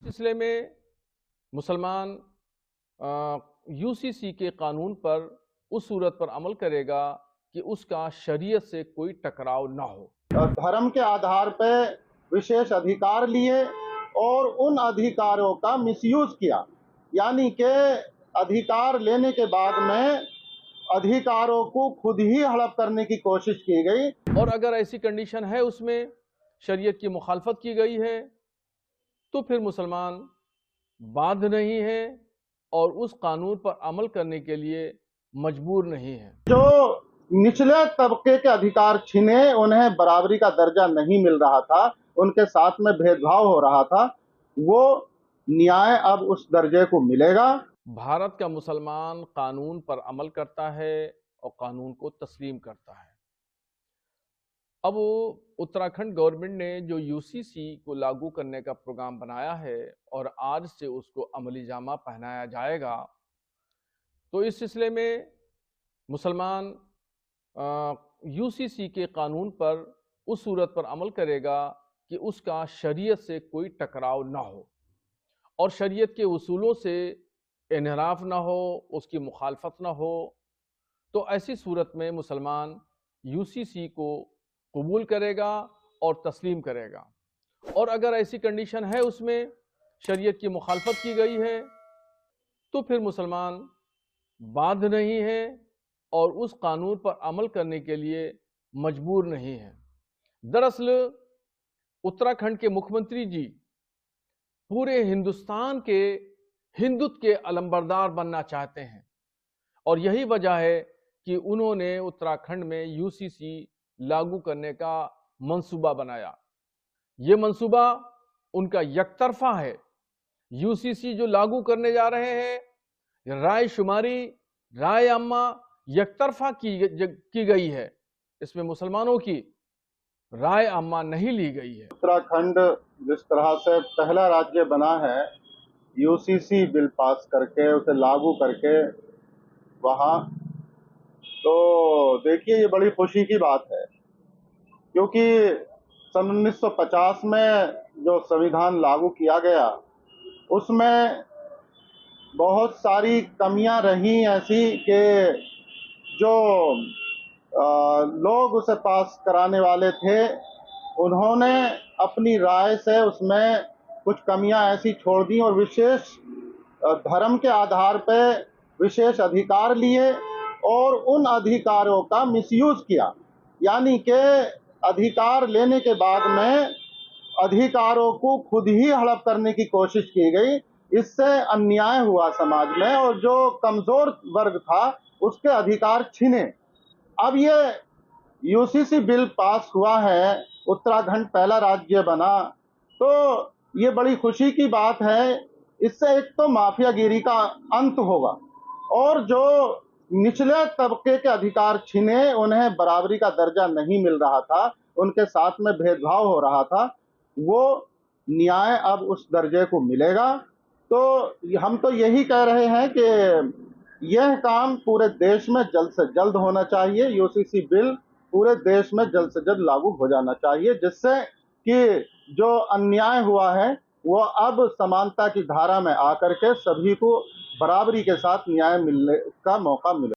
सिलसिले में मुसलमान यूसीसी के कानून पर उस सूरत पर अमल करेगा कि उसका शरीयत से कोई टकराव ना हो। धर्म के आधार पर विशेष अधिकार लिए और उन अधिकारों का मिसयूज किया, यानी कि अधिकार लेने के बाद में अधिकारों को खुद ही हड़प करने की कोशिश की गई। और अगर ऐसी कंडीशन है उसमें शरीयत की मुखालफत की गई है तो फिर मुसलमान बाध्य नहीं है और उस कानून पर अमल करने के लिए मजबूर नहीं है। जो निचले तबके के अधिकार छिने, उन्हें बराबरी का दर्जा नहीं मिल रहा था, उनके साथ में भेदभाव हो रहा था, वो न्याय अब उस दर्जे को मिलेगा। भारत का मुसलमान कानून पर अमल करता है और कानून को तस्लीम करता है। अब उत्तराखंड गवर्नमेंट ने जो यूसीसी को लागू करने का प्रोग्राम बनाया है और आज से उसको अमली जामा पहनाया जाएगा, तो इस सिलसिले में मुसलमान यूसीसी के कानून पर उस सूरत पर अमल करेगा कि उसका शरीयत से कोई टकराव ना हो और शरीयत के उसूलों से इनहराफ ना हो, उसकी मुखालफत ना हो। तो ऐसी सूरत में मुसलमान यूसीसी को कबूल करेगा और तस्लीम करेगा। और अगर ऐसी कंडीशन है उसमें शरीयत की मुखालफत की गई है तो फिर मुसलमान बाध्य नहीं है और उस कानून पर अमल करने के लिए मजबूर नहीं है। दरअसल उत्तराखंड के मुख्यमंत्री जी पूरे हिंदुस्तान के हिंदुत्व के अलंबरदार बनना चाहते हैं और यही वजह है कि उन्होंने उत्तराखंड में यूसीसी लागू करने का मंसूबा बनाया। ये मंसूबा उनका यकतरफा है। यूसीसी जो लागू करने जा रहे हैं, राय शुमारी, राय अम्मा यकतरफा की गई है, इसमें मुसलमानों की राय अम्मा नहीं ली गई है। उत्तराखंड जिस तरह से पहला राज्य बना है यूसीसी बिल पास करके उसे लागू करके वहाँ, तो देखिए ये बड़ी खुशी की बात है, क्योंकि सन 1950 में जो संविधान लागू किया गया उसमें बहुत सारी कमियां रही ऐसी कि जो लोग उसे पास कराने वाले थे उन्होंने अपनी राय से उसमें कुछ कमियां ऐसी छोड़ दी और विशेष धर्म के आधार पर विशेष अधिकार लिए और उन अधिकारों का मिसयूज किया, यानी कि अधिकार लेने के बाद में अधिकारों को खुद ही हड़प करने की कोशिश की गई। इससे अन्याय हुआ समाज में और जो कमजोर वर्ग था उसके अधिकार छिने। अब ये यूसीसी बिल पास हुआ है, उत्तराखंड पहला राज्य बना, तो ये बड़ी खुशी की बात है। इससे एक तो माफियागिरी का अंत होगा और जो निचले तबके के अधिकार छिने, उन्हें बराबरी का दर्जा नहीं मिल रहा था, उनके साथ में भेदभाव हो रहा था, वो न्याय अब उस दर्जे को मिलेगा। तो हम तो यही कह रहे हैं कि यह काम पूरे देश में जल्द से जल्द होना चाहिए। यूसीसी बिल पूरे देश में जल्द से जल्द लागू हो जाना चाहिए, जिससे कि जो अन्याय हुआ है वो अब समानता की धारा में आकर के सभी को बराबरी के साथ न्याय मिलने का मौका मिले।